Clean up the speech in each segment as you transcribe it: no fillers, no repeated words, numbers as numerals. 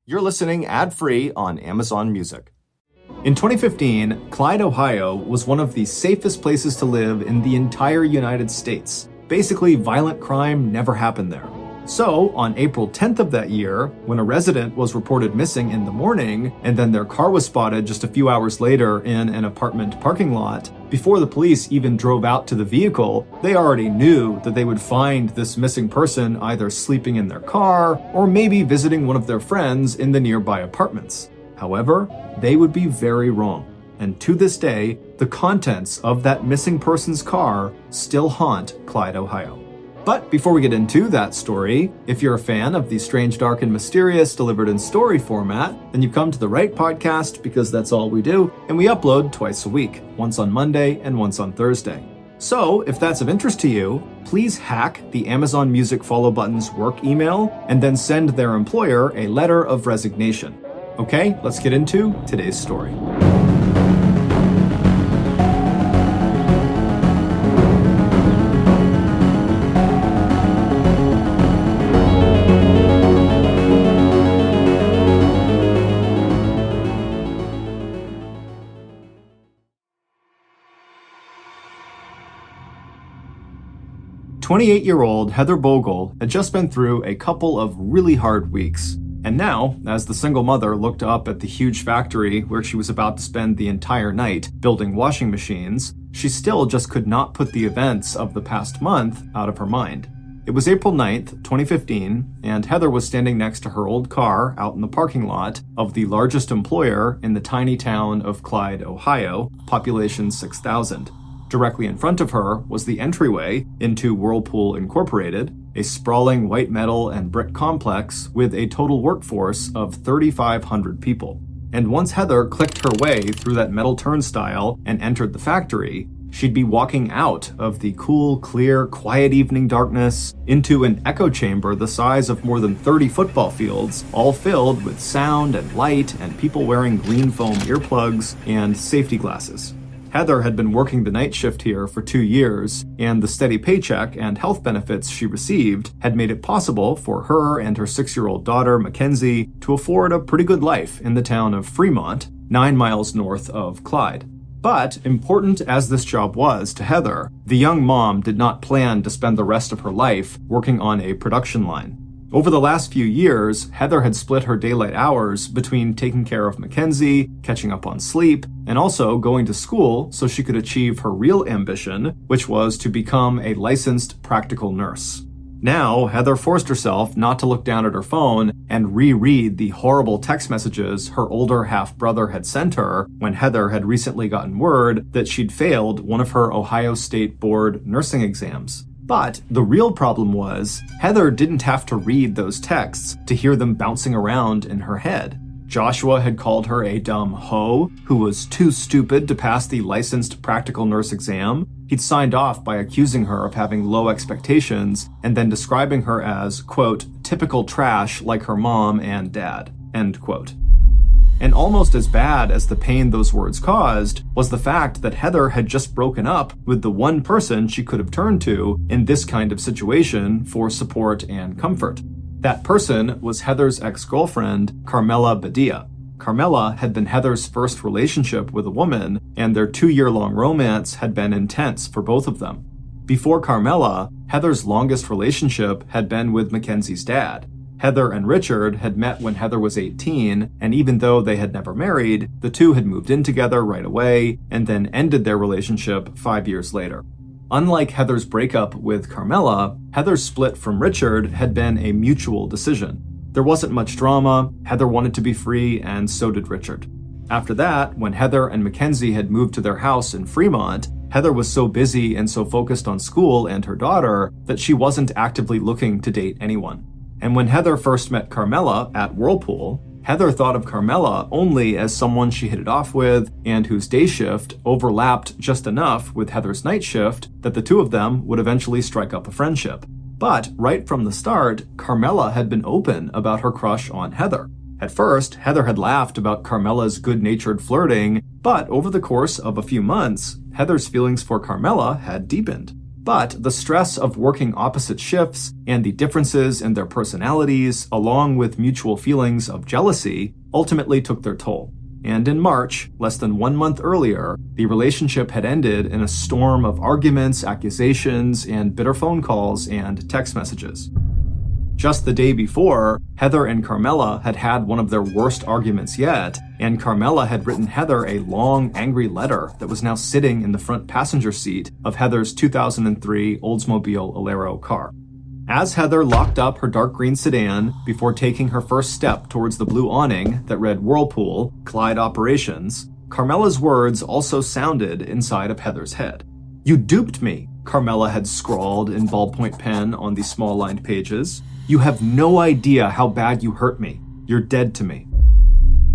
You're listening ad-free on Amazon Music. In 2015, Clyde, Ohio was one of the safest places to live in the entire United States. Basically, violent crime never happened there. So, on April 10th of that year, when a resident was reported missing in the morning, and then their car was spotted just a few hours later in an apartment parking lot, before the police even drove out to the vehicle, they already knew that they would find this missing person either sleeping in their car or maybe visiting one of their friends in the nearby apartments. However, they would be very wrong. And to this day, the contents of that missing person's car still haunt Clyde, Ohio. But before we get into that story, if you're a fan of the strange, dark, and mysterious delivered in story format, then you've come to the right podcast because that's all we do, and we upload twice a week, once on Monday and once on Thursday. So, if that's of interest to you, please hack the Amazon Music follow button's work email and then send their employer a letter of resignation. Okay, let's get into today's story. "28-year-old Heather Bogle had just been through a couple of really hard weeks. And now, as the single mother looked up at the huge factory where she was about to spend the entire night building washing machines, she still just could not put the events of the past month out of her mind. It was April 9th, 2015, and Heather was standing next to her old car out in the parking lot of the largest employer in the tiny town of Clyde, Ohio, population 6,000. Directly in front of her was the entryway into Whirlpool Incorporated, a sprawling white metal and brick complex with a total workforce of 3,500 people. And once Heather clicked her way through that metal turnstile and entered the factory, she'd be walking out of the cool, clear, quiet evening darkness into an echo chamber the size of more than 30 football fields, all filled with sound and light and people wearing green foam earplugs and safety glasses. Heather had been working the night shift here for 2 years, and the steady paycheck and health benefits she received had made it possible for her and her 6-year-old daughter, Mackenzie, to afford a pretty good life in the town of Fremont, 9 miles north of Clyde. But, important as this job was to Heather, the young mom did not plan to spend the rest of her life working on a production line. Over the last few years, Heather had split her daylight hours between taking care of Mackenzie, catching up on sleep, and also going to school so she could achieve her real ambition, which was to become a licensed practical nurse. Now, Heather forced herself not to look down at her phone and reread the horrible text messages her older half-brother had sent her when Heather had recently gotten word that she'd failed one of her Ohio State Board nursing exams. But the real problem was, Heather didn't have to read those texts to hear them bouncing around in her head. Joshua had called her a dumb hoe who was too stupid to pass the licensed practical nurse exam. He'd signed off by accusing her of having low expectations and then describing her as, quote, typical trash like her mom and dad, end quote. And almost as bad as the pain those words caused was the fact that Heather had just broken up with the one person she could have turned to in this kind of situation for support and comfort. That person was Heather's ex-girlfriend, Carmela Badia. Carmela had been Heather's first relationship with a woman, and their 2-year-long romance had been intense for both of them. Before Carmela, Heather's longest relationship had been with Mackenzie's dad. Heather and Richard had met when Heather was 18, and even though they had never married, the two had moved in together right away and then ended their relationship 5 years later. Unlike Heather's breakup with Carmela, Heather's split from Richard had been a mutual decision. There wasn't much drama, Heather wanted to be free, and so did Richard. After that, when Heather and Mackenzie had moved to their house in Fremont, Heather was so busy and so focused on school and her daughter that she wasn't actively looking to date anyone. And when Heather first met Carmela at Whirlpool, Heather thought of Carmela only as someone she hit it off with and whose day shift overlapped just enough with Heather's night shift that the two of them would eventually strike up a friendship. But right from the start, Carmela had been open about her crush on Heather. At first, Heather had laughed about Carmela's good-natured flirting, but over the course of a few months, Heather's feelings for Carmela had deepened. But the stress of working opposite shifts and the differences in their personalities, along with mutual feelings of jealousy, ultimately took their toll. And in March, less than 1 month earlier, the relationship had ended in a storm of arguments, accusations, and bitter phone calls and text messages. Just the day before, Heather and Carmela had had one of their worst arguments yet, and Carmela had written Heather a long, angry letter that was now sitting in the front passenger seat of Heather's 2003 Oldsmobile Alero car. As Heather locked up her dark green sedan before taking her first step towards the blue awning that read Whirlpool, Clyde Operations, Carmela's words also sounded inside of Heather's head. "You duped me," Carmela had scrawled in ballpoint pen on the small lined pages. "You have no idea how bad you hurt me. You're dead to me."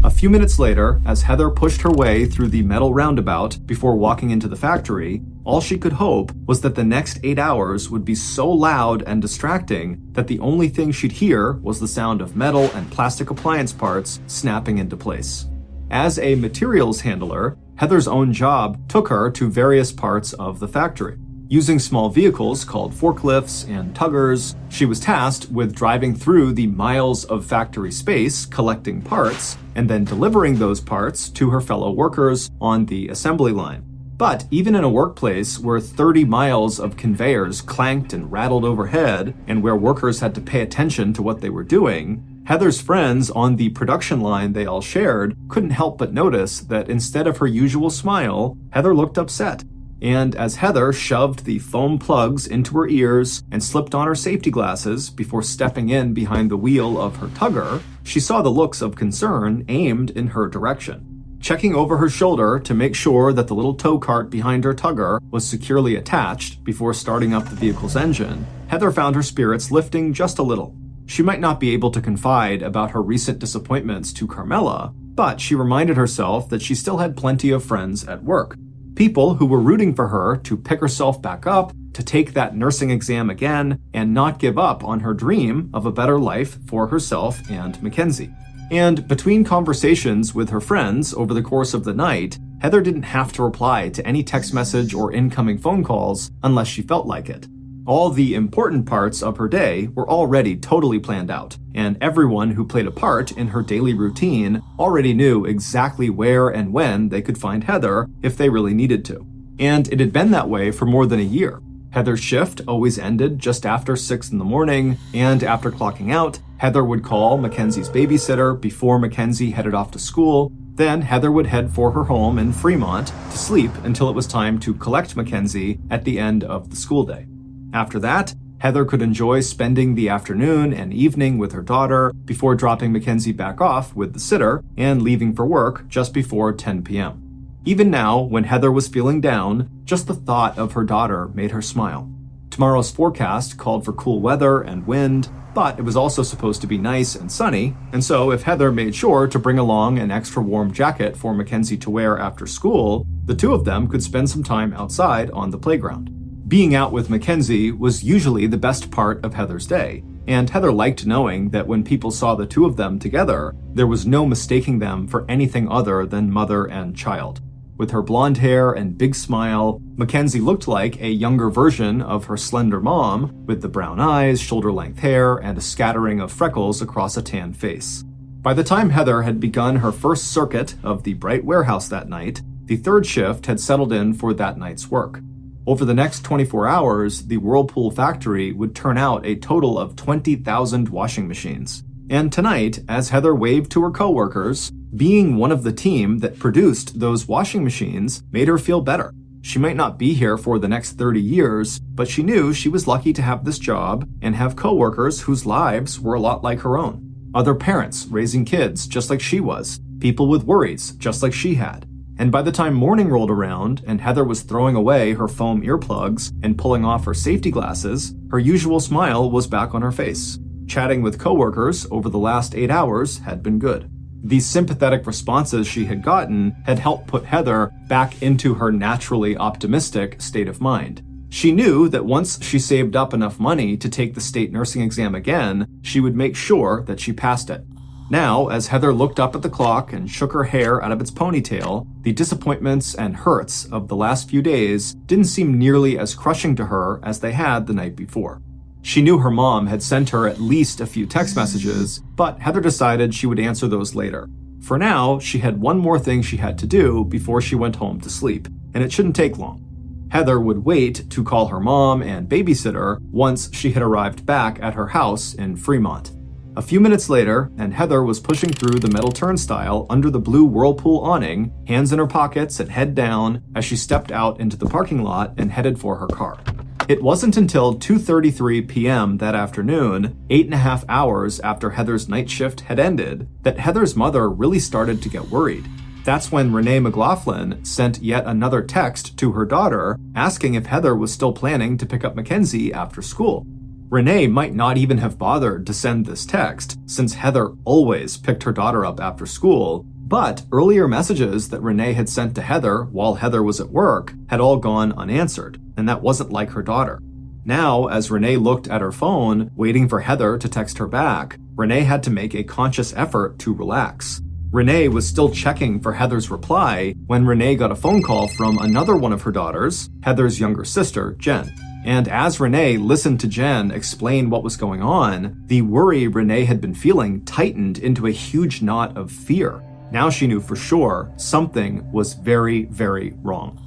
A few minutes later, as Heather pushed her way through the metal roundabout before walking into the factory, all she could hope was that the next 8 hours would be so loud and distracting that the only thing she'd hear was the sound of metal and plastic appliance parts snapping into place. As a materials handler, Heather's own job took her to various parts of the factory. Using small vehicles called forklifts and tuggers, she was tasked with driving through the miles of factory space, collecting parts, and then delivering those parts to her fellow workers on the assembly line. But even in a workplace where 30 miles of conveyors clanked and rattled overhead, and where workers had to pay attention to what they were doing, Heather's friends on the production line they all shared couldn't help but notice that instead of her usual smile, Heather looked upset. And as Heather shoved the foam plugs into her ears and slipped on her safety glasses before stepping in behind the wheel of her tugger, she saw the looks of concern aimed in her direction. Checking over her shoulder to make sure that the little tow cart behind her tugger was securely attached before starting up the vehicle's engine, Heather found her spirits lifting just a little. She might not be able to confide about her recent disappointments to Carmela, but she reminded herself that she still had plenty of friends at work. People who were rooting for her to pick herself back up, to take that nursing exam again, and not give up on her dream of a better life for herself and Mackenzie. And between conversations with her friends over the course of the night, Heather didn't have to reply to any text message or incoming phone calls unless she felt like it. All the important parts of her day were already totally planned out, and everyone who played a part in her daily routine already knew exactly where and when they could find Heather if they really needed to. And it had been that way for more than a year. Heather's shift always ended just after 6 in the morning, and after clocking out, Heather would call Mackenzie's babysitter before Mackenzie headed off to school. Then Heather would head for her home in Fremont to sleep until it was time to collect Mackenzie at the end of the school day. After that, Heather could enjoy spending the afternoon and evening with her daughter before dropping Mackenzie back off with the sitter and leaving for work just before 10 p.m. Even now, when Heather was feeling down, just the thought of her daughter made her smile. Tomorrow's forecast called for cool weather and wind, but it was also supposed to be nice and sunny, and so if Heather made sure to bring along an extra warm jacket for Mackenzie to wear after school, the two of them could spend some time outside on the playground. Being out with Mackenzie was usually the best part of Heather's day, and Heather liked knowing that when people saw the two of them together, there was no mistaking them for anything other than mother and child. With her blonde hair and big smile, Mackenzie looked like a younger version of her slender mom, with the brown eyes, shoulder-length hair, and a scattering of freckles across a tan face. By the time Heather had begun her first circuit of the bright warehouse that night, the third shift had settled in for that night's work. Over the next 24 hours, the Whirlpool factory would turn out a total of 20,000 washing machines. And tonight, as Heather waved to her coworkers, being one of the team that produced those washing machines made her feel better. She might not be here for the next 30 years, but she knew she was lucky to have this job and have coworkers whose lives were a lot like her own. Other parents raising kids just like she was, people with worries just like she had. And by the time morning rolled around and Heather was throwing away her foam earplugs and pulling off her safety glasses, her usual smile was back on her face. Chatting with coworkers over the last 8 hours had been good. These sympathetic responses she had gotten had helped put Heather back into her naturally optimistic state of mind. She knew that once she saved up enough money to take the state nursing exam again, she would make sure that she passed it. Now, as Heather looked up at the clock and shook her hair out of its ponytail, the disappointments and hurts of the last few days didn't seem nearly as crushing to her as they had the night before. She knew her mom had sent her at least a few text messages, but Heather decided she would answer those later. For now, she had one more thing she had to do before she went home to sleep, and it shouldn't take long. Heather would wait to call her mom and babysitter once she had arrived back at her house in Fremont. A few minutes later, and Heather was pushing through the metal turnstile under the blue Whirlpool awning, hands in her pockets and head down, as she stepped out into the parking lot and headed for her car. It wasn't until 2:33 p.m. that afternoon, 8.5 hours after Heather's night shift had ended, that Heather's mother really started to get worried. That's when Renee McLaughlin sent yet another text to her daughter asking if Heather was still planning to pick up Mackenzie after school. Renee might not even have bothered to send this text, since Heather always picked her daughter up after school, but earlier messages that Renee had sent to Heather while Heather was at work had all gone unanswered, and that wasn't like her daughter. Now, as Renee looked at her phone, waiting for Heather to text her back, Renee had to make a conscious effort to relax. Renee was still checking for Heather's reply when Renee got a phone call from another one of her daughters, Heather's younger sister, Jen. And as Renee listened to Jen explain what was going on, the worry Renee had been feeling tightened into a huge knot of fear. Now she knew for sure something was very, very wrong.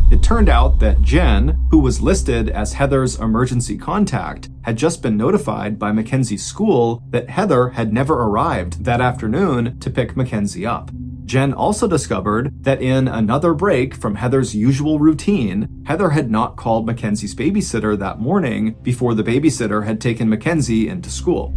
It turned out that Jen, who was listed as Heather's emergency contact, had just been notified by Mackenzie's school that Heather had never arrived that afternoon to pick Mackenzie up. Jen also discovered that in another break from Heather's usual routine, Heather had not called Mackenzie's babysitter that morning before the babysitter had taken Mackenzie into school.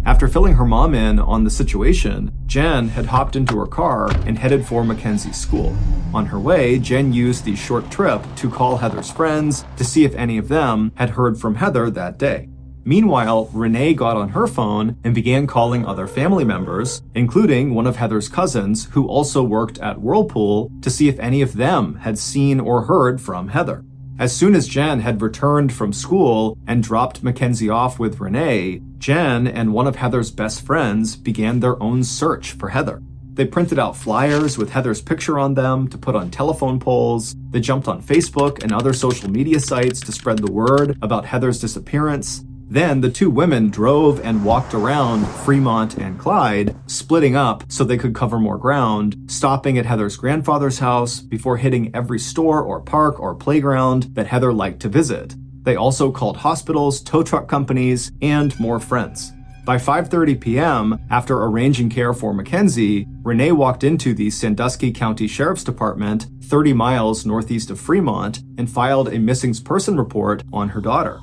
After filling her mom in on the situation, Jen had hopped into her car and headed for Mackenzie's school. On her way, Jen used the short trip to call Heather's friends to see if any of them had heard from Heather that day. Meanwhile, Renee got on her phone and began calling other family members, including one of Heather's cousins who also worked at Whirlpool, to see if any of them had seen or heard from Heather. As soon as Jen had returned from school and dropped Mackenzie off with Renee, Jen and one of Heather's best friends began their own search for Heather. They printed out flyers with Heather's picture on them to put on telephone poles. They jumped on Facebook and other social media sites to spread the word about Heather's disappearance. Then the two women drove and walked around Fremont and Clyde, splitting up so they could cover more ground, stopping at Heather's grandfather's house before hitting every store or park or playground that Heather liked to visit. They also called hospitals, tow truck companies, and more friends. By 5:30 p.m., after arranging care for Mackenzie, Renee walked into the Sandusky County Sheriff's Department, 30 miles northeast of Fremont, and filed a missing person report on her daughter.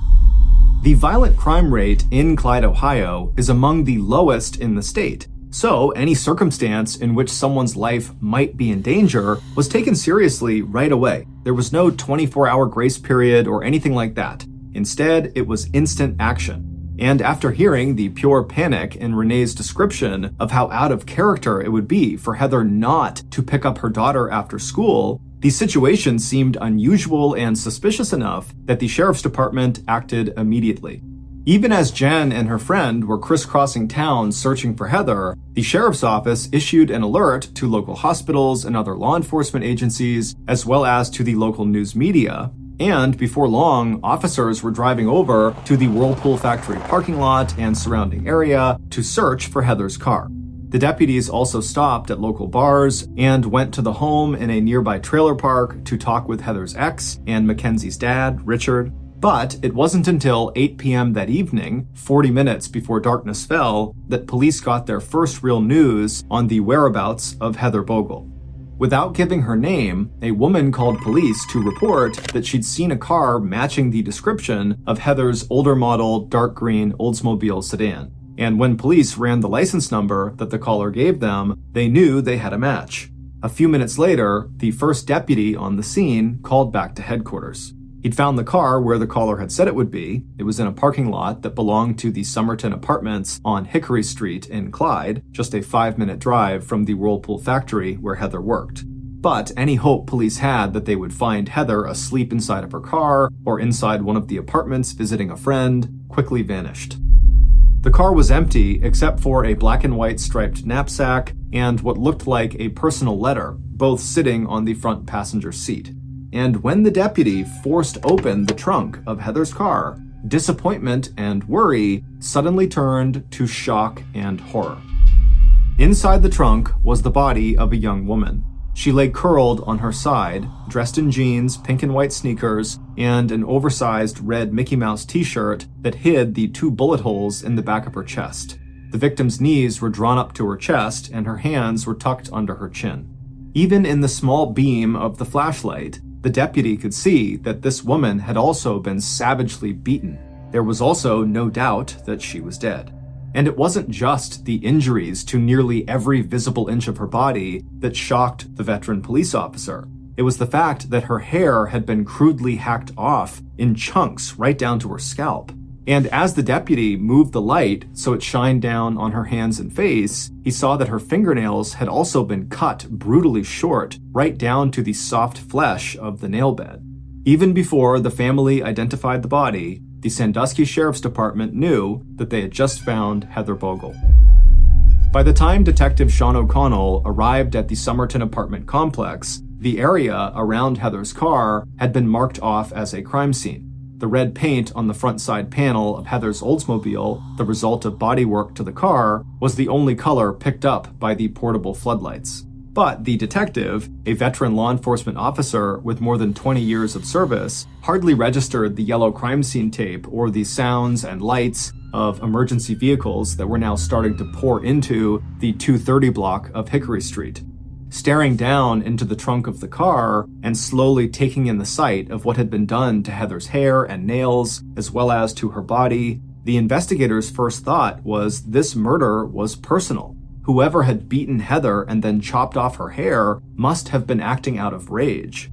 The violent crime rate in Clyde, Ohio is among the lowest in the state, so any circumstance in which someone's life might be in danger was taken seriously right away. There was no 24-hour grace period or anything like that. Instead, it was instant action. And after hearing the pure panic in Renee's description of how out of character it would be for Heather not to pick up her daughter after school, the situation seemed unusual and suspicious enough that the sheriff's department acted immediately. Even as Jen and her friend were crisscrossing town searching for Heather, the sheriff's office issued an alert to local hospitals and other law enforcement agencies, as well as to the local news media. And before long, officers were driving over to the Whirlpool factory parking lot and surrounding area to search for Heather's car. The deputies also stopped at local bars and went to the home in a nearby trailer park to talk with Heather's ex and Mackenzie's dad, Richard. But it wasn't until 8 p.m. that evening, 40 minutes before darkness fell, that police got their first real news on the whereabouts of Heather Bogle. Without giving her name, a woman called police to report that she'd seen a car matching the description of Heather's older model dark green Oldsmobile sedan. And when police ran the license number that the caller gave them, they knew they had a match. A few minutes later, the first deputy on the scene called back to headquarters. He'd found the car where the caller had said it would be. It was in a parking lot that belonged to the Somerton Apartments on Hickory Street in Clyde, just a 5-minute drive from the Whirlpool factory where Heather worked. But any hope police had that they would find Heather asleep inside of her car or inside one of the apartments visiting a friend quickly vanished. The car was empty except for a black and white striped knapsack and what looked like a personal letter, both sitting on the front passenger seat. And when the deputy forced open the trunk of Heather's car, disappointment and worry suddenly turned to shock and horror. Inside the trunk was the body of a young woman. She lay curled on her side, dressed in jeans, pink and white sneakers, and an oversized red Mickey Mouse t-shirt that hid the 2 bullet holes in the back of her chest. The victim's knees were drawn up to her chest and her hands were tucked under her chin. Even in the small beam of the flashlight, the deputy could see that this woman had also been savagely beaten. There was also no doubt that she was dead. And it wasn't just the injuries to nearly every visible inch of her body that shocked the veteran police officer. It was the fact that her hair had been crudely hacked off in chunks right down to her scalp. And as the deputy moved the light so it shined down on her hands and face, he saw that her fingernails had also been cut brutally short right down to the soft flesh of the nail bed. Even before the family identified the body, the Sandusky Sheriff's Department knew that they had just found Heather Bogle. By the time Detective Sean O'Connell arrived at the Somerton apartment complex, the area around Heather's car had been marked off as a crime scene. The red paint on the front side panel of Heather's Oldsmobile, the result of bodywork to the car, was the only color picked up by the portable floodlights. But the detective, a veteran law enforcement officer with more than 20 years of service, hardly registered the yellow crime scene tape or the sounds and lights of emergency vehicles that were now starting to pour into the 230 block of Hickory Street. Staring down into the trunk of the car and slowly taking in the sight of what had been done to Heather's hair and nails, as well as to her body, the investigators' first thought was this murder was personal. Whoever had beaten Heather and then chopped off her hair must have been acting out of rage.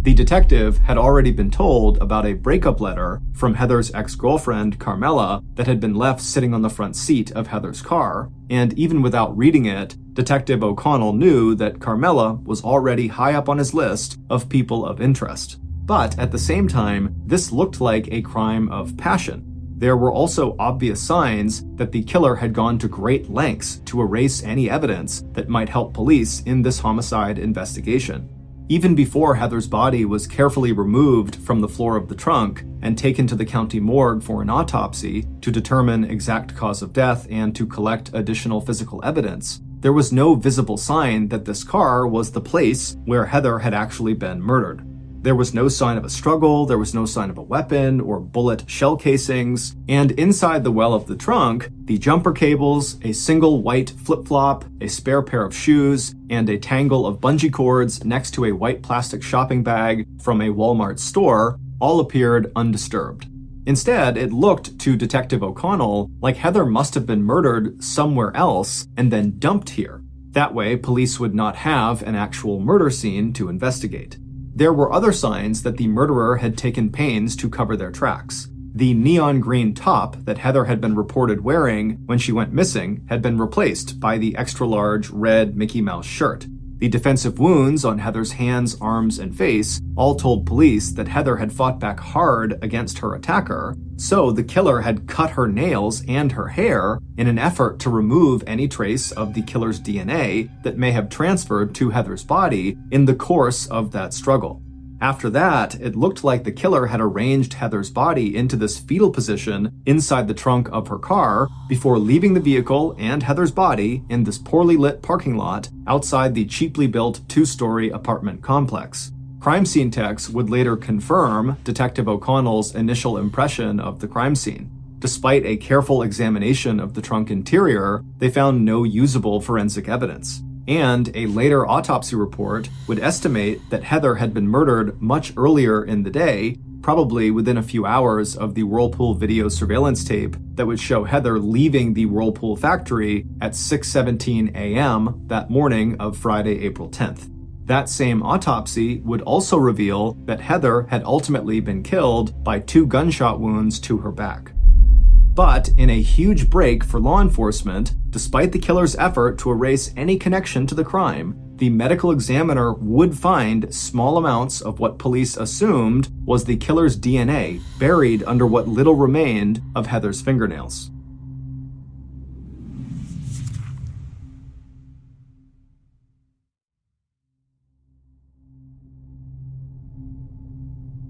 The detective had already been told about a breakup letter from Heather's ex-girlfriend, Carmela, that had been left sitting on the front seat of Heather's car, and even without reading it, Detective O'Connell knew that Carmela was already high up on his list of people of interest. But at the same time, this looked like a crime of passion. There were also obvious signs that the killer had gone to great lengths to erase any evidence that might help police in this homicide investigation. Even before Heather's body was carefully removed from the floor of the trunk and taken to the county morgue for an autopsy to determine exact cause of death and to collect additional physical evidence, there was no visible sign that this car was the place where Heather had actually been murdered. There was no sign of a struggle, there was no sign of a weapon or bullet shell casings, and inside the well of the trunk, the jumper cables, a single white flip-flop, a spare pair of shoes, and a tangle of bungee cords next to a white plastic shopping bag from a Walmart store all appeared undisturbed. Instead, it looked to Detective O'Connell like Heather must have been murdered somewhere else and then dumped here. That way, police would not have an actual murder scene to investigate. There were other signs that the murderer had taken pains to cover their tracks. The neon green top that Heather had been reported wearing when she went missing had been replaced by the extra-large red Mickey Mouse shirt. The defensive wounds on Heather's hands, arms, and face all told police that Heather had fought back hard against her attacker, so the killer had cut her nails and her hair in an effort to remove any trace of the killer's DNA that may have transferred to Heather's body in the course of that struggle. After that, it looked like the killer had arranged Heather's body into this fetal position inside the trunk of her car before leaving the vehicle and Heather's body in this poorly lit parking lot outside the cheaply built 2-story apartment complex. Crime scene techs would later confirm Detective O'Connell's initial impression of the crime scene. Despite a careful examination of the trunk interior, they found no usable forensic evidence. And a later autopsy report would estimate that Heather had been murdered much earlier in the day, probably within a few hours of the Whirlpool video surveillance tape that would show Heather leaving the Whirlpool factory at 6:17 a.m. that morning of Friday, April 10th. That same autopsy would also reveal that Heather had ultimately been killed by 2 gunshot wounds to her back. But in a huge break for law enforcement, despite the killer's effort to erase any connection to the crime, the medical examiner would find small amounts of what police assumed was the killer's DNA buried under what little remained of Heather's fingernails.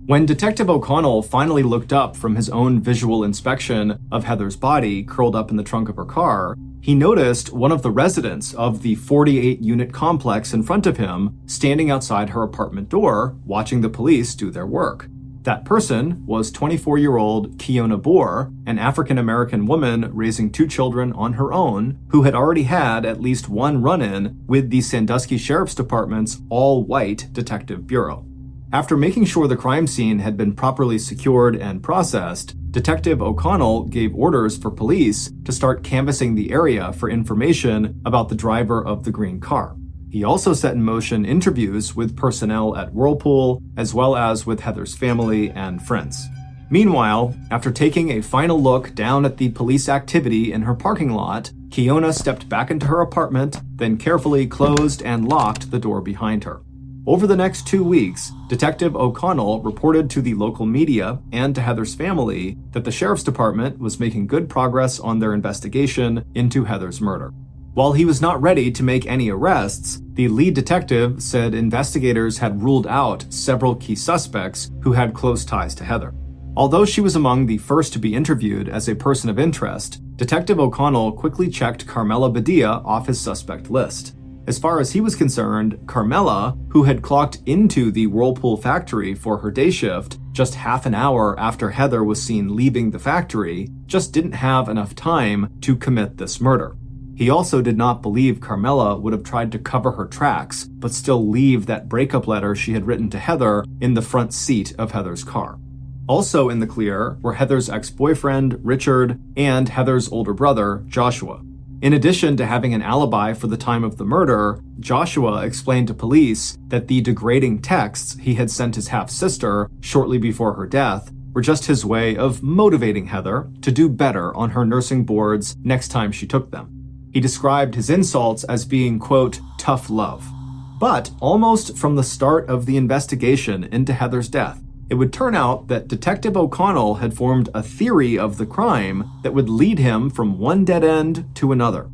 When Detective O'Connell finally looked up from his own visual inspection of Heather's body curled up in the trunk of her car, he noticed one of the residents of the 48-unit complex in front of him standing outside her apartment door, watching the police do their work. That person was 24-year-old Kiona Boer, an African-American woman raising 2 children on her own, who had already had at least one run-in with the Sandusky Sheriff's Department's all-white detective bureau. After making sure the crime scene had been properly secured and processed, Detective O'Connell gave orders for police to start canvassing the area for information about the driver of the green car. He also set in motion interviews with personnel at Whirlpool, as well as with Heather's family and friends. Meanwhile, after taking a final look down at the police activity in her parking lot, Kiona stepped back into her apartment, then carefully closed and locked the door behind her. Over the next 2 weeks, Detective O'Connell reported to the local media and to Heather's family that the sheriff's department was making good progress on their investigation into Heather's murder. While he was not ready to make any arrests, the lead detective said investigators had ruled out several key suspects who had close ties to Heather. Although she was among the first to be interviewed as a person of interest, Detective O'Connell quickly checked Carmela Badia off his suspect list. As far as he was concerned, Carmela, who had clocked into the Whirlpool factory for her day shift just half an hour after Heather was seen leaving the factory, just didn't have enough time to commit this murder. He also did not believe Carmela would have tried to cover her tracks, but still leave that breakup letter she had written to Heather in the front seat of Heather's car. Also in the clear were Heather's ex-boyfriend, Richard, and Heather's older brother, Joshua. In addition to having an alibi for the time of the murder, Joshua explained to police that the degrading texts he had sent his half-sister shortly before her death were just his way of motivating Heather to do better on her nursing boards next time she took them. He described his insults as being, quote, tough love. But almost from the start of the investigation into Heather's death, it would turn out that Detective O'Connell had formed a theory of the crime that would lead him from one dead end to another.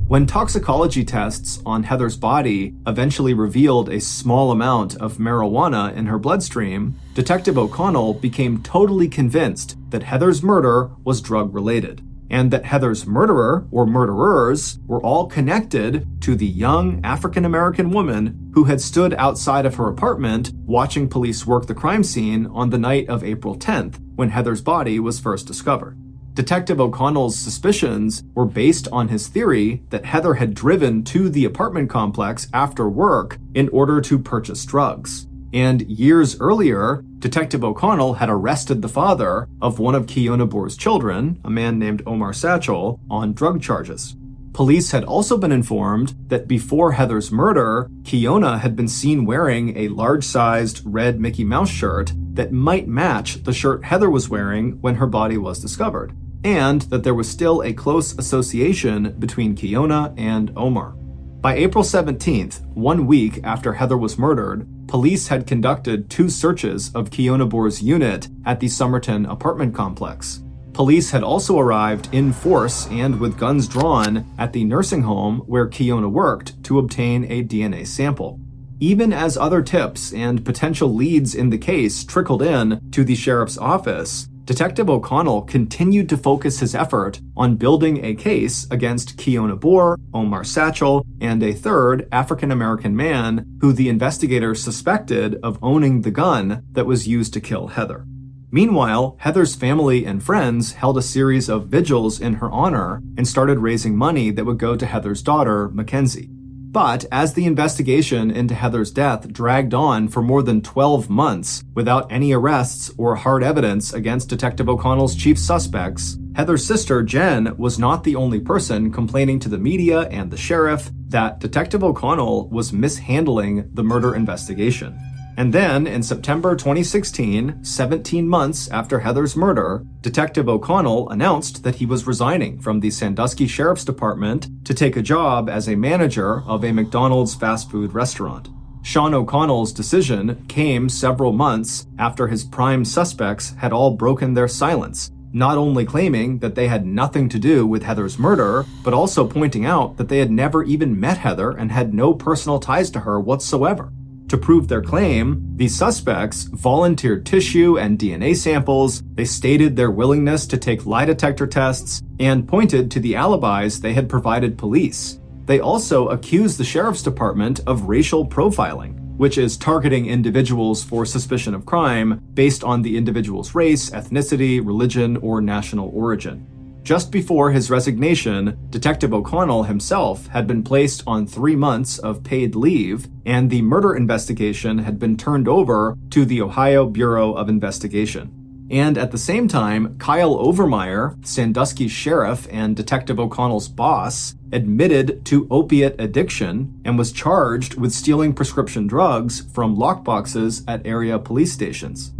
When toxicology tests on Heather's body eventually revealed a small amount of marijuana in her bloodstream, Detective O'Connell became totally convinced that Heather's murder was drug-related, and that Heather's murderer or murderers were all connected to the young African-American woman who had stood outside of her apartment watching police work the crime scene on the night of April 10th, when Heather's body was first discovered. Detective O'Connell's suspicions were based on his theory that Heather had driven to the apartment complex after work in order to purchase drugs. And years earlier, Detective O'Connell had arrested the father of one of Kiona Boer's children, a man named Omar Satchel, on drug charges. Police had also been informed that before Heather's murder, Kiona had been seen wearing a large-sized red Mickey Mouse shirt that might match the shirt Heather was wearing when her body was discovered, and that there was still a close association between Kiona and Omar. By April 17th, 1 week after Heather was murdered, police had conducted 2 searches of Kiona Boer's unit at the Somerton apartment complex. Police had also arrived in force and with guns drawn at the nursing home where Kiona worked to obtain a DNA sample. Even as other tips and potential leads in the case trickled in to the sheriff's office, Detective O'Connell continued to focus his effort on building a case against Kiona Boer, Omar Satchel, and a third African-American man who the investigators suspected of owning the gun that was used to kill Heather. Meanwhile, Heather's family and friends held a series of vigils in her honor and started raising money that would go to Heather's daughter, Mackenzie. But as the investigation into Heather's death dragged on for more than 12 months without any arrests or hard evidence against Detective O'Connell's chief suspects, Heather's sister, Jen, was not the only person complaining to the media and the sheriff that Detective O'Connell was mishandling the murder investigation. And then, in September 2016, 17 months after Heather's murder, Detective O'Connell announced that he was resigning from the Sandusky Sheriff's Department to take a job as a manager of a McDonald's fast food restaurant. Sean O'Connell's decision came several months after his prime suspects had all broken their silence, not only claiming that they had nothing to do with Heather's murder, but also pointing out that they had never even met Heather and had no personal ties to her whatsoever. To prove their claim, the suspects volunteered tissue and DNA samples, they stated their willingness to take lie detector tests, and pointed to the alibis they had provided police. They also accused the sheriff's department of racial profiling, which is targeting individuals for suspicion of crime based on the individual's race, ethnicity, religion, or national origin. Just before his resignation, Detective O'Connell himself had been placed on 3 months of paid leave, and the murder investigation had been turned over to the Ohio Bureau of Investigation. And at the same time, Kyle Overmeyer, Sandusky's sheriff and Detective O'Connell's boss, admitted to opiate addiction and was charged with stealing prescription drugs from lockboxes at area police stations.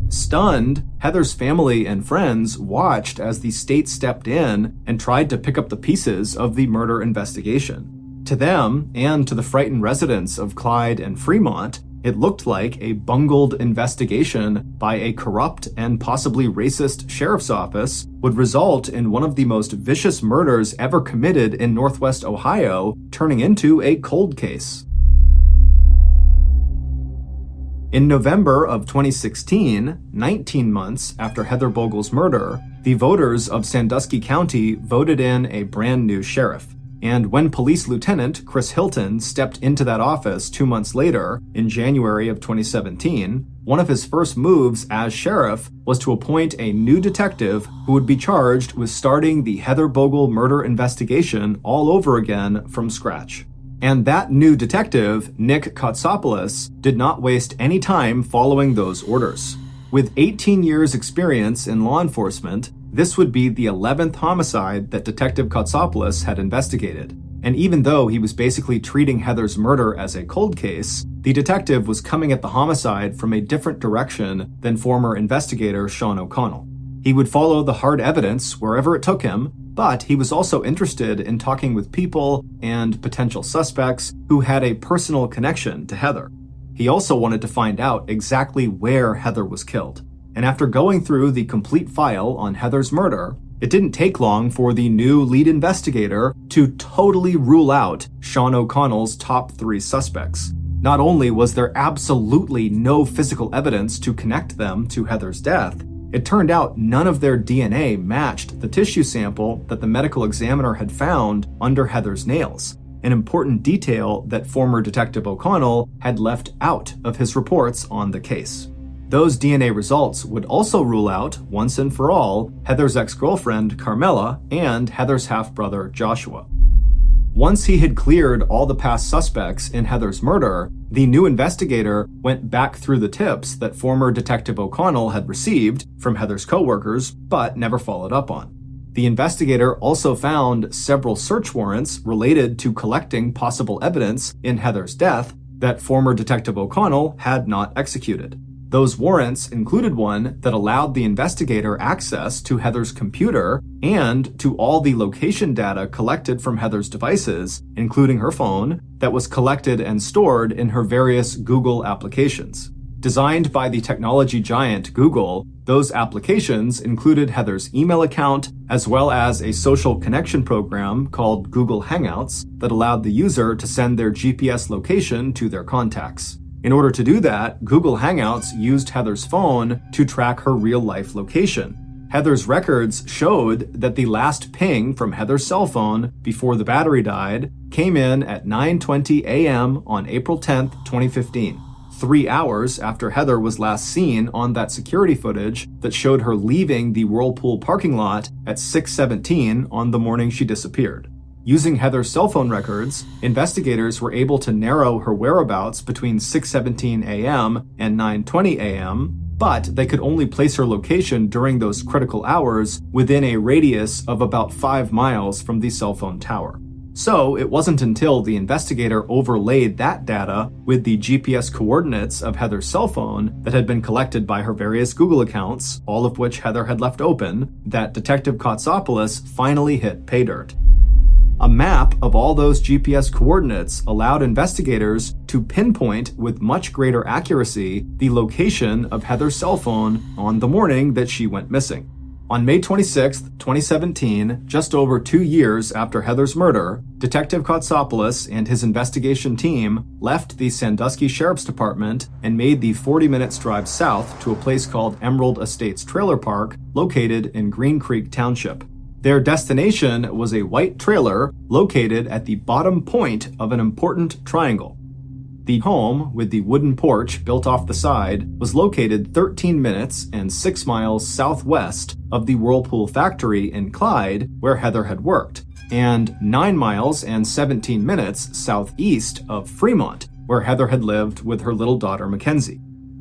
Stunned, Heather's family and friends watched as the state stepped in and tried to pick up the pieces of the murder investigation. To them, and to the frightened residents of Clyde and Fremont, it looked like a bungled investigation by a corrupt and possibly racist sheriff's office would result in one of the most vicious murders ever committed in Northwest Ohio turning into a cold case. In November of 2016, 19 months after Heather Bogle's murder, the voters of Sandusky County voted in a brand new sheriff. And when Police Lieutenant Chris Hilton stepped into that office 2 months later, in January of 2017, one of his first moves as sheriff was to appoint a new detective who would be charged with starting the Heather Bogle murder investigation all over again from scratch. And that new detective, Nick Kotsopoulos, did not waste any time following those orders. With 18 years' experience in law enforcement, this would be the 11th homicide that Detective Kotsopoulos had investigated. And even though he was basically treating Heather's murder as a cold case, the detective was coming at the homicide from a different direction than former investigator Sean O'Connell. He would follow the hard evidence wherever it took him, but he was also interested in talking with people and potential suspects who had a personal connection to Heather. He also wanted to find out exactly where Heather was killed. And after going through the complete file on Heather's murder, it didn't take long for the new lead investigator to totally rule out Sean O'Connell's top 3 suspects. Not only was there absolutely no physical evidence to connect them to Heather's death, it turned out none of their DNA matched the tissue sample that the medical examiner had found under Heather's nails, an important detail that former Detective O'Connell had left out of his reports on the case. Those DNA results would also rule out, once and for all, Heather's ex-girlfriend Carmela and Heather's half-brother Joshua. Once he had cleared all the past suspects in Heather's murder, the new investigator went back through the tips that former Detective O'Connell had received from Heather's coworkers, but never followed up on. The investigator also found several search warrants related to collecting possible evidence in Heather's death that former Detective O'Connell had not executed. Those warrants included one that allowed the investigator access to Heather's computer and to all the location data collected from Heather's devices, including her phone, that was collected and stored in her various Google applications. Designed by the technology giant Google, those applications included Heather's email account, as well as a social connection program called Google Hangouts that allowed the user to send their GPS location to their contacts. In order to do that, Google Hangouts used Heather's phone to track her real-life location. Heather's records showed that the last ping from Heather's cell phone before the battery died came in at 9:20 a.m. on April 10, 2015, 3 hours after Heather was last seen on that security footage that showed her leaving the Whirlpool parking lot at 6:17 on the morning she disappeared. Using Heather's cell phone records, investigators were able to narrow her whereabouts between 6:17 a.m. and 9:20 a.m., but they could only place her location during those critical hours within a radius of about 5 miles from the cell phone tower. So it wasn't until the investigator overlaid that data with the GPS coordinates of Heather's cell phone that had been collected by her various Google accounts, all of which Heather had left open, that Detective Kotsopoulos finally hit pay dirt. A map of all those GPS coordinates allowed investigators to pinpoint with much greater accuracy the location of Heather's cell phone on the morning that she went missing. On May 26, 2017, just over 2 years after Heather's murder, Detective Kotsopoulos and his investigation team left the Sandusky Sheriff's Department and made the 40 minutes drive south to a place called Emerald Estates Trailer Park, located in Green Creek Township. Their destination was a white trailer located at the bottom point of an important triangle. The home, with the wooden porch built off the side, was located 13 minutes and 6 miles southwest of the Whirlpool factory in Clyde, where Heather had worked, and 9 miles and 17 minutes southeast of Fremont, where Heather had lived with her little daughter Mackenzie.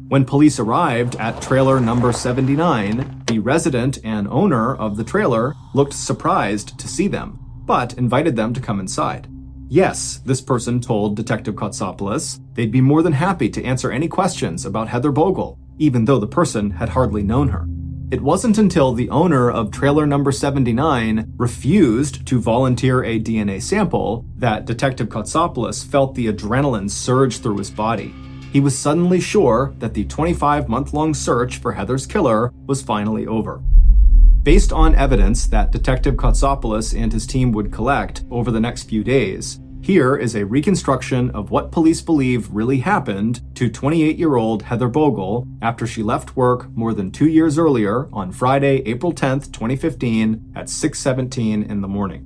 When police arrived at trailer number 79, the resident and owner of the trailer looked surprised to see them, but invited them to come inside. Yes, this person told Detective Kotsopoulos they'd be more than happy to answer any questions about Heather Bogle, even though the person had hardly known her. It wasn't until the owner of trailer number 79 refused to volunteer a DNA sample that Detective Kotsopoulos felt the adrenaline surge through his body. He was suddenly sure that the 25-month-long search for Heather's killer was finally over. Based on evidence that Detective Kotsopoulos and his team would collect over the next few days, here is a reconstruction of what police believe really happened to 28-year-old Heather Bogle after she left work more than 2 years earlier on Friday, April 10, 2015 at 6:17 in the morning.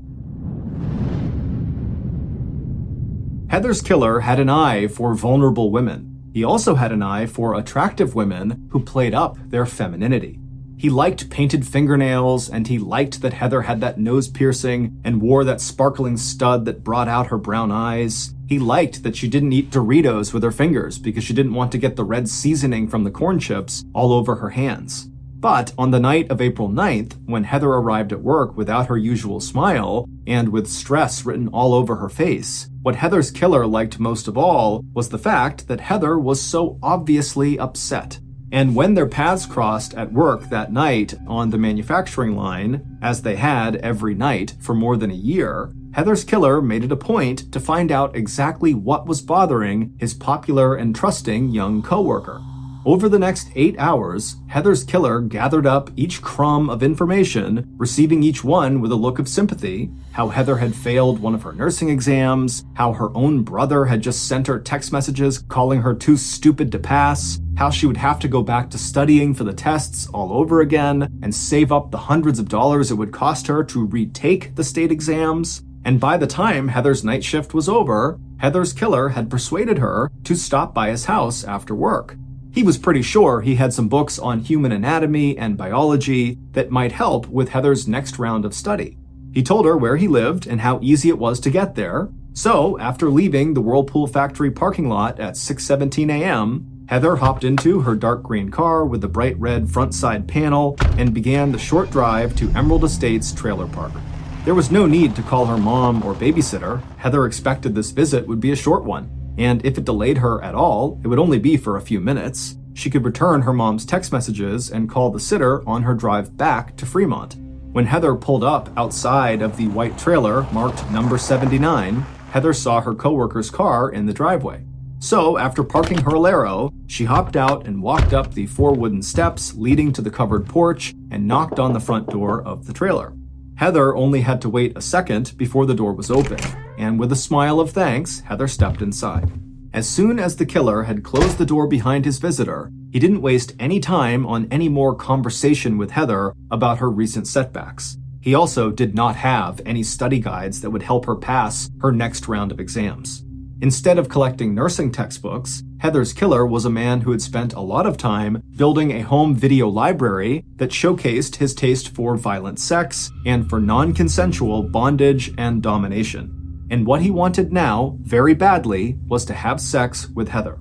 Heather's killer had an eye for vulnerable women. He also had an eye for attractive women who played up their femininity. He liked painted fingernails, and he liked that Heather had that nose piercing and wore that sparkling stud that brought out her brown eyes. He liked that she didn't eat Doritos with her fingers because she didn't want to get the red seasoning from the corn chips all over her hands. But on the night of April 9th, when Heather arrived at work without her usual smile and with stress written all over her face, what Heather's killer liked most of all was the fact that Heather was so obviously upset. And when their paths crossed at work that night on the manufacturing line, as they had every night for more than a year, Heather's killer made it a point to find out exactly what was bothering his popular and trusting young coworker. Over the next 8 hours, Heather's killer gathered up each crumb of information, receiving each one with a look of sympathy: how Heather had failed one of her nursing exams, how her own brother had just sent her text messages calling her too stupid to pass, how she would have to go back to studying for the tests all over again and save up the hundreds of dollars it would cost her to retake the state exams. And by the time Heather's night shift was over, Heather's killer had persuaded her to stop by his house after work. He was pretty sure he had some books on human anatomy and biology that might help with Heather's next round of study. He told her where he lived and how easy it was to get there. So, after leaving the Whirlpool factory parking lot at 6:17 a.m., Heather hopped into her dark green car with the bright red front side panel and began the short drive to Emerald Estates Trailer Park. There was no need to call her mom or babysitter. Heather expected this visit would be a short one. And if it delayed her at all, it would only be for a few minutes. She could return her mom's text messages and call the sitter on her drive back to Fremont. When Heather pulled up outside of the white trailer marked number 79, Heather saw her coworker's car in the driveway. So, after parking her Alero, she hopped out and walked up the 4 wooden steps leading to the covered porch and knocked on the front door of the trailer. Heather only had to wait a second before the door was open, and with a smile of thanks, Heather stepped inside. As soon as the killer had closed the door behind his visitor, he didn't waste any time on any more conversation with Heather about her recent setbacks. He also did not have any study guides that would help her pass her next round of exams. Instead of collecting nursing textbooks, Heather's killer was a man who had spent a lot of time building a home video library that showcased his taste for violent sex and for non-consensual bondage and domination. And what he wanted now, very badly, was to have sex with Heather.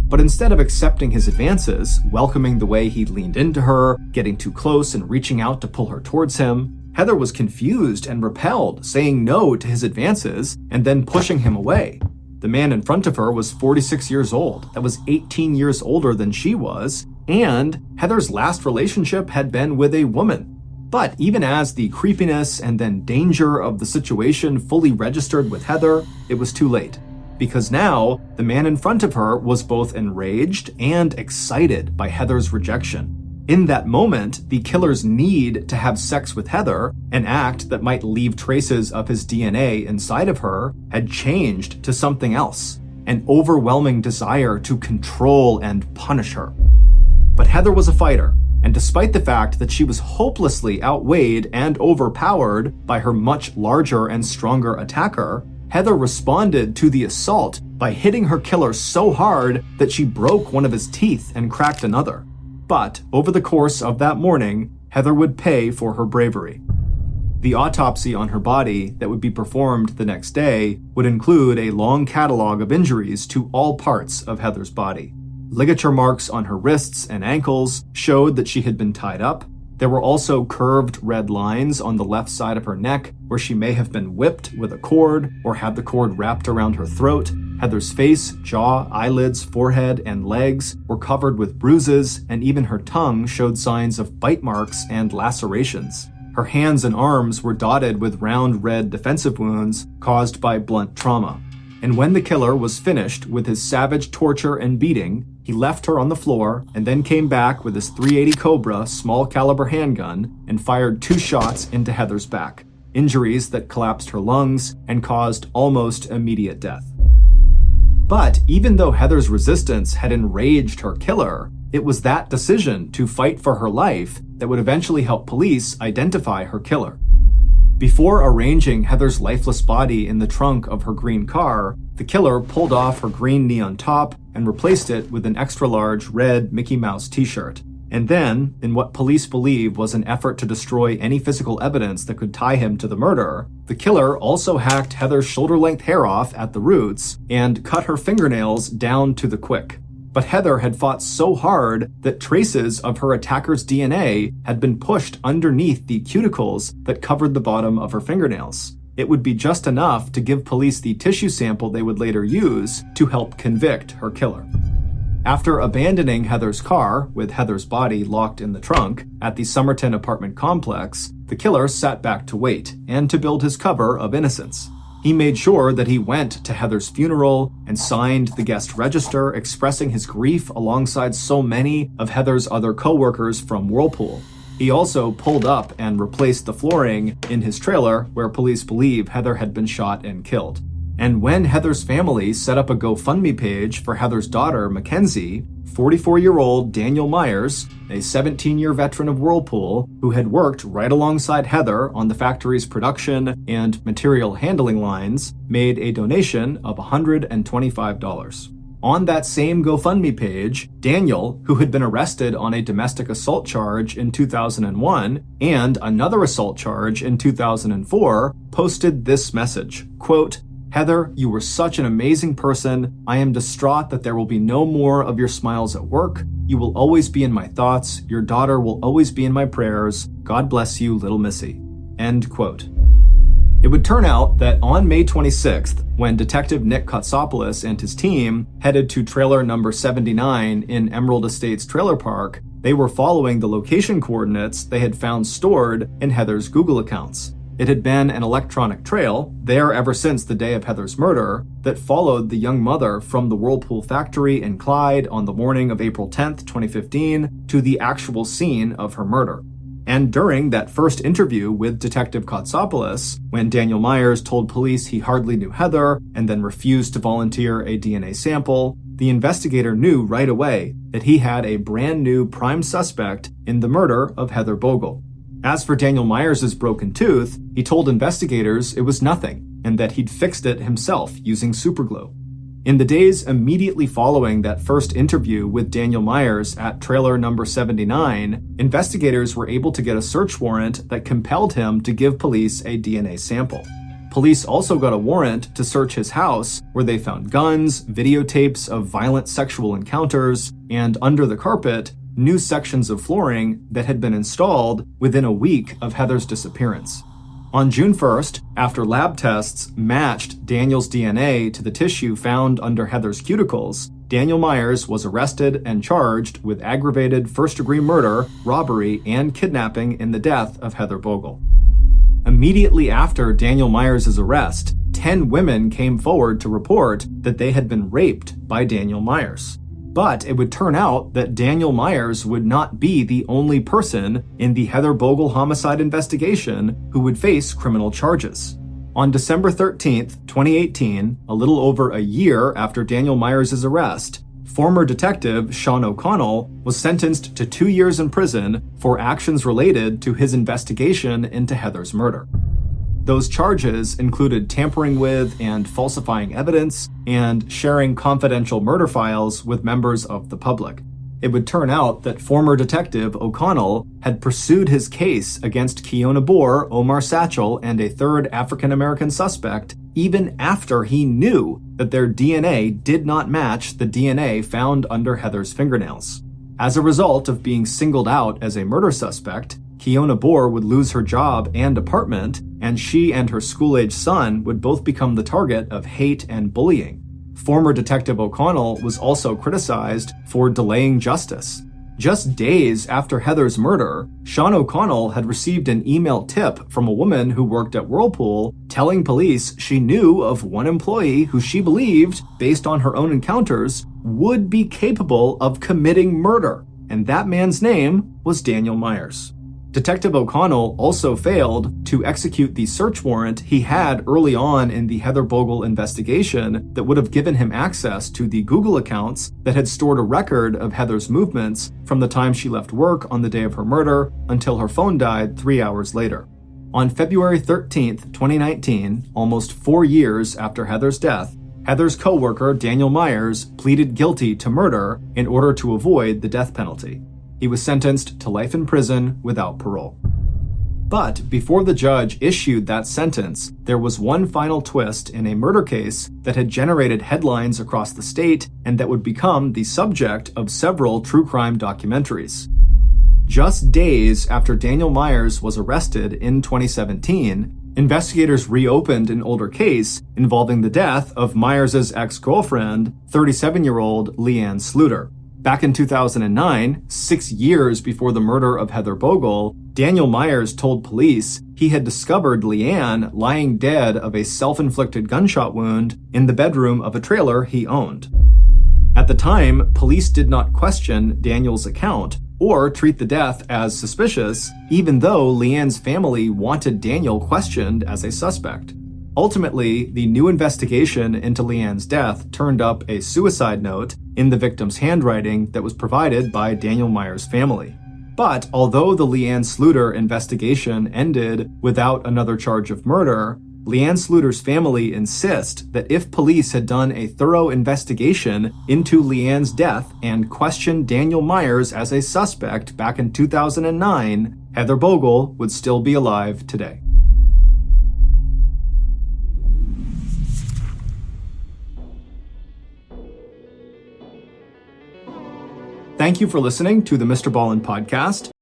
But instead of accepting his advances, welcoming the way he leaned into her, getting too close and reaching out to pull her towards him, Heather was confused and repelled, saying no to his advances and then pushing him away. The man in front of her was 46 years old. That was 18 years older than she was, and Heather's last relationship had been with a woman. But even as the creepiness and then danger of the situation fully registered with Heather, it was too late. Because now, the man in front of her was both enraged and excited by Heather's rejection. In that moment, the killer's need to have sex with Heather, an act that might leave traces of his DNA inside of her, had changed to something else, an overwhelming desire to control and punish her. But Heather was a fighter, and despite the fact that she was hopelessly outweighed and overpowered by her much larger and stronger attacker, Heather responded to the assault by hitting her killer so hard that she broke one of his teeth and cracked another. But over the course of that morning, Heather would pay for her bravery. The autopsy on her body that would be performed the next day would include a long catalog of injuries to all parts of Heather's body. Ligature marks on her wrists and ankles showed that she had been tied up. There were also curved red lines on the left side of her neck where she may have been whipped with a cord or had the cord wrapped around her throat. Heather's face, jaw, eyelids, forehead, and legs were covered with bruises, and even her tongue showed signs of bite marks and lacerations. Her hands and arms were dotted with round red defensive wounds caused by blunt trauma. And when the killer was finished with his savage torture and beating, he left her on the floor and then came back with his .380 Cobra small caliber handgun and fired 2 shots into Heather's back, injuries that collapsed her lungs and caused almost immediate death. But even though Heather's resistance had enraged her killer, it was that decision to fight for her life that would eventually help police identify her killer. Before arranging Heather's lifeless body in the trunk of her green car, the killer pulled off her green neon top and replaced it with an extra-large red Mickey Mouse t-shirt. And then, in what police believe was an effort to destroy any physical evidence that could tie him to the murder, the killer also hacked Heather's shoulder-length hair off at the roots and cut her fingernails down to the quick. But Heather had fought so hard that traces of her attacker's DNA had been pushed underneath the cuticles that covered the bottom of her fingernails. It would be just enough to give police the tissue sample they would later use to help convict her killer. After abandoning Heather's car, with Heather's body locked in the trunk, at the Somerton apartment complex, the killer sat back to wait and to build his cover of innocence. He made sure that he went to Heather's funeral and signed the guest register expressing his grief alongside so many of Heather's other co-workers from Whirlpool. He also pulled up and replaced the flooring in his trailer where police believe Heather had been shot and killed. And when Heather's family set up a GoFundMe page for Heather's daughter, Mackenzie, 44-year-old Daniel Myers, a 17-year veteran of Whirlpool who had worked right alongside Heather on the factory's production and material handling lines, made a donation of $125. On that same GoFundMe page, Daniel, who had been arrested on a domestic assault charge in 2001 and another assault charge in 2004, posted this message, quote, "Heather, you were such an amazing person. I am distraught that there will be no more of your smiles at work. You will always be in my thoughts. Your daughter will always be in my prayers. God bless you, little Missy." End quote. It would turn out that on May 26th, when Detective Nick Kotsopoulos and his team headed to trailer number 79 in Emerald Estates Trailer Park, they were following the location coordinates they had found stored in Heather's Google accounts. It had been an electronic trail, there ever since the day of Heather's murder, that followed the young mother from the Whirlpool factory in Clyde on the morning of April 10th, 2015, to the actual scene of her murder. And during that first interview with Detective Kotsopoulos, when Daniel Myers told police he hardly knew Heather and then refused to volunteer a DNA sample, the investigator knew right away that he had a brand new prime suspect in the murder of Heather Bogle. As for Daniel Myers' broken tooth, he told investigators it was nothing and that he'd fixed it himself using superglue. In the days immediately following that first interview with Daniel Myers at trailer number 79, investigators were able to get a search warrant that compelled him to give police a DNA sample. Police also got a warrant to search his house, where they found guns, videotapes of violent sexual encounters, and under the carpet, new sections of flooring that had been installed within a week of Heather's disappearance. On June 1st, after lab tests matched Daniel's DNA to the tissue found under Heather's cuticles, Daniel Myers was arrested and charged with aggravated first-degree murder, robbery, and kidnapping in the death of Heather Bogle. Immediately after Daniel Myers' arrest, 10 women came forward to report that they had been raped by Daniel Myers. But it would turn out that Daniel Myers would not be the only person in the Heather Bogle homicide investigation who would face criminal charges. On December 13th, 2018, a little over a year after Daniel Myers' arrest, former detective Sean O'Connell was sentenced to 2 years in prison for actions related to his investigation into Heather's murder. Those charges included tampering with and falsifying evidence and sharing confidential murder files with members of the public. It would turn out that former detective O'Connell had pursued his case against Kiona Boer, Omar Satchel, and a third African-American suspect even after he knew that their DNA did not match the DNA found under Heather's fingernails. As a result of being singled out as a murder suspect, Kiona Boer would lose her job and apartment, and she and her school-age son would both become the target of hate and bullying. Former Detective O'Connell was also criticized for delaying justice. Just days after Heather's murder, Sean O'Connell had received an email tip from a woman who worked at Whirlpool telling police she knew of one employee who she believed, based on her own encounters, would be capable of committing murder, and that man's name was Daniel Myers. Detective O'Connell also failed to execute the search warrant he had early on in the Heather Bogle investigation that would have given him access to the Google accounts that had stored a record of Heather's movements from the time she left work on the day of her murder until her phone died 3 hours later. On February 13th, 2019, almost 4 years after Heather's death, Heather's co-worker Daniel Myers pleaded guilty to murder in order to avoid the death penalty. He was sentenced to life in prison without parole. But before the judge issued that sentence, there was one final twist in a murder case that had generated headlines across the state and that would become the subject of several true crime documentaries. Just days after Daniel Myers was arrested in 2017, investigators reopened an older case involving the death of Myers' ex-girlfriend, 37-year-old Leanne Sluter. Back in 2009, 6 years before the murder of Heather Bogle, Daniel Myers told police he had discovered Leanne lying dead of a self-inflicted gunshot wound in the bedroom of a trailer he owned. At the time, police did not question Daniel's account or treat the death as suspicious, even though Leanne's family wanted Daniel questioned as a suspect. Ultimately, the new investigation into Leanne's death turned up a suicide note in the victim's handwriting that was provided by Daniel Myers' family. But although the Leanne Sluter investigation ended without another charge of murder, Leanne Sluter's family insist that if police had done a thorough investigation into Leanne's death and questioned Daniel Myers as a suspect back in 2009, Heather Bogle would still be alive today. Thank you for listening to the Mrballen podcast.